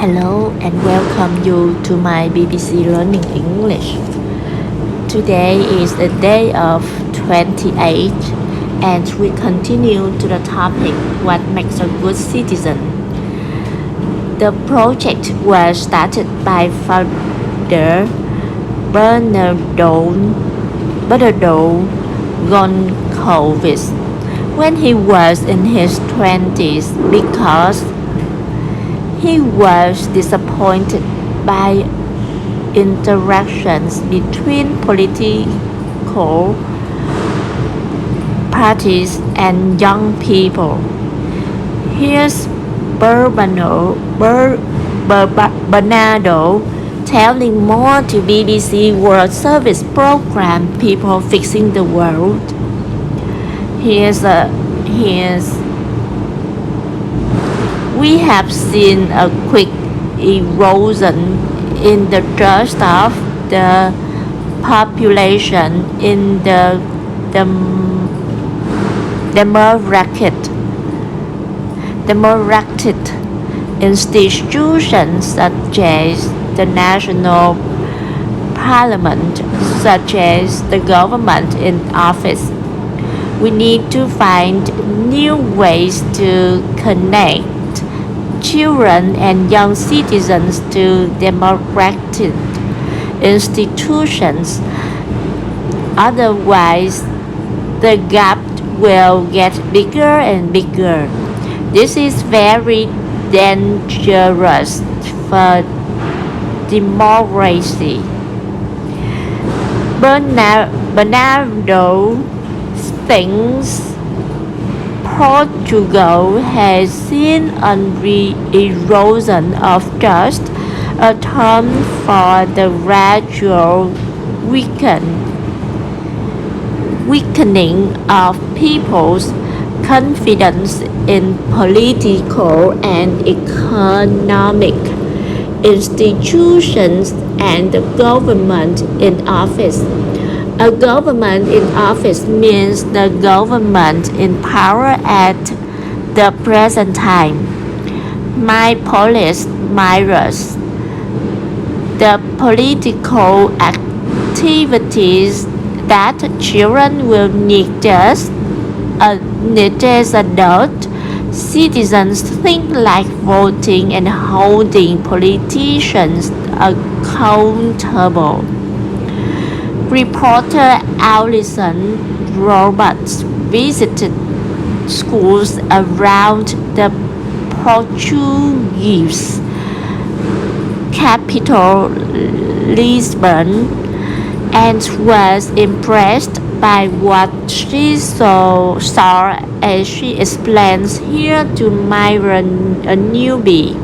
Hello and welcome you to my BBC Learning English. Today is the day of 28 and we continue to the topic what makes a good citizen. The project was started by founder Bernardo Goncalves when he was in his 20s because he was disappointed by interactions between political parties and young people. Here's Bernardo telling more to BBC World Service program People Fixing the World. We have seen a quick erosion in the trust of the population in the democratic institutions such as the national parliament, such as the government in office. We need to find new ways to connect children and young citizens to democratic institutions. Otherwise, the gap will get bigger and bigger. This is very dangerous for democracy. Bernardo thinks Portugal has seen an erosion of trust, a term for the gradual weakening of people's confidence in political and economic institutions and the government in office. A government in office means the government in power at the present time. My police mirrors the political activities that children will need as adult citizens think like voting and holding politicians accountable. Reporter Alison Roberts visited schools around the Portuguese capital Lisbon and was impressed by what she saw as she explains here to Myron, a newbie.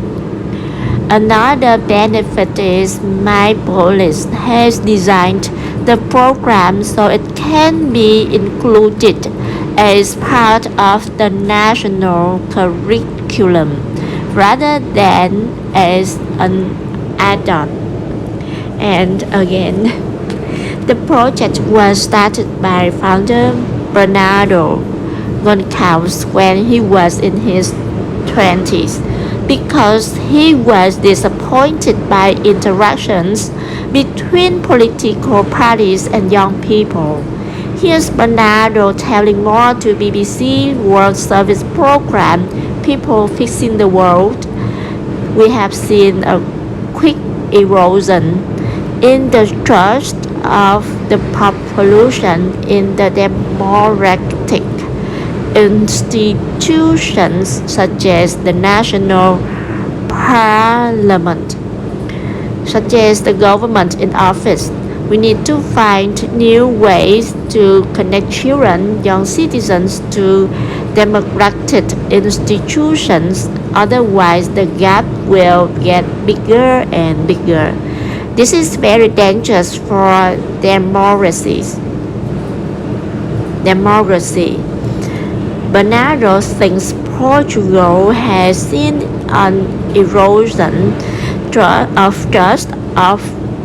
Another benefit is My Police has designed the program so it can be included as part of the national curriculum rather than as an add-on. And again, the project was started by founder Bernardo Goncalves when he was in his 20s because he was disappointed by interactions between political parties and young people. Here's Bernardo telling more to BBC World Service program People Fixing the World. We have seen a quick erosion in the trust of the population in the democratic institutions such as the national parliament, such as the government in office. We need to find new ways to connect children, young citizens to democratic institutions. Otherwise, the gap will get bigger and bigger. This is very dangerous for democracy. Bernardo thinks Portugal has seen an erosion of trust, of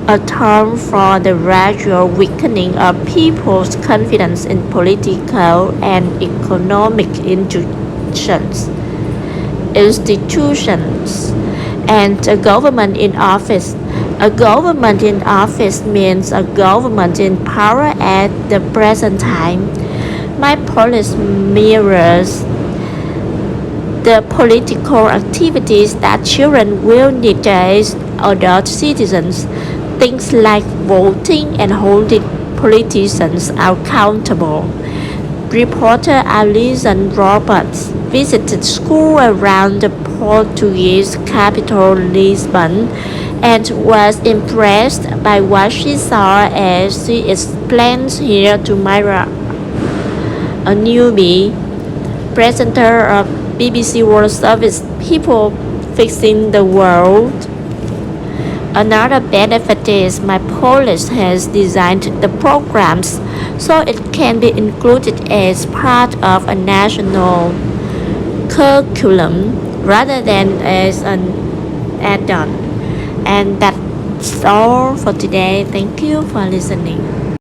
a term for the gradual weakening of people's confidence in political and economic institutions. And a government in office. A government in office means a government in power at the present time. My policy mirrors the political activities that children will need as adult citizens, things like voting and holding politicians accountable. Reporter Alison Roberts visited schools around the Portuguese capital Lisbon and was impressed by what she saw as she explained here to Myra, a newbie presenter of BBC World Service, People Fixing the World. Another benefit is my college has designed the programs so it can be included as part of a national curriculum rather than as an add-on. And that's all for today. Thank you for listening.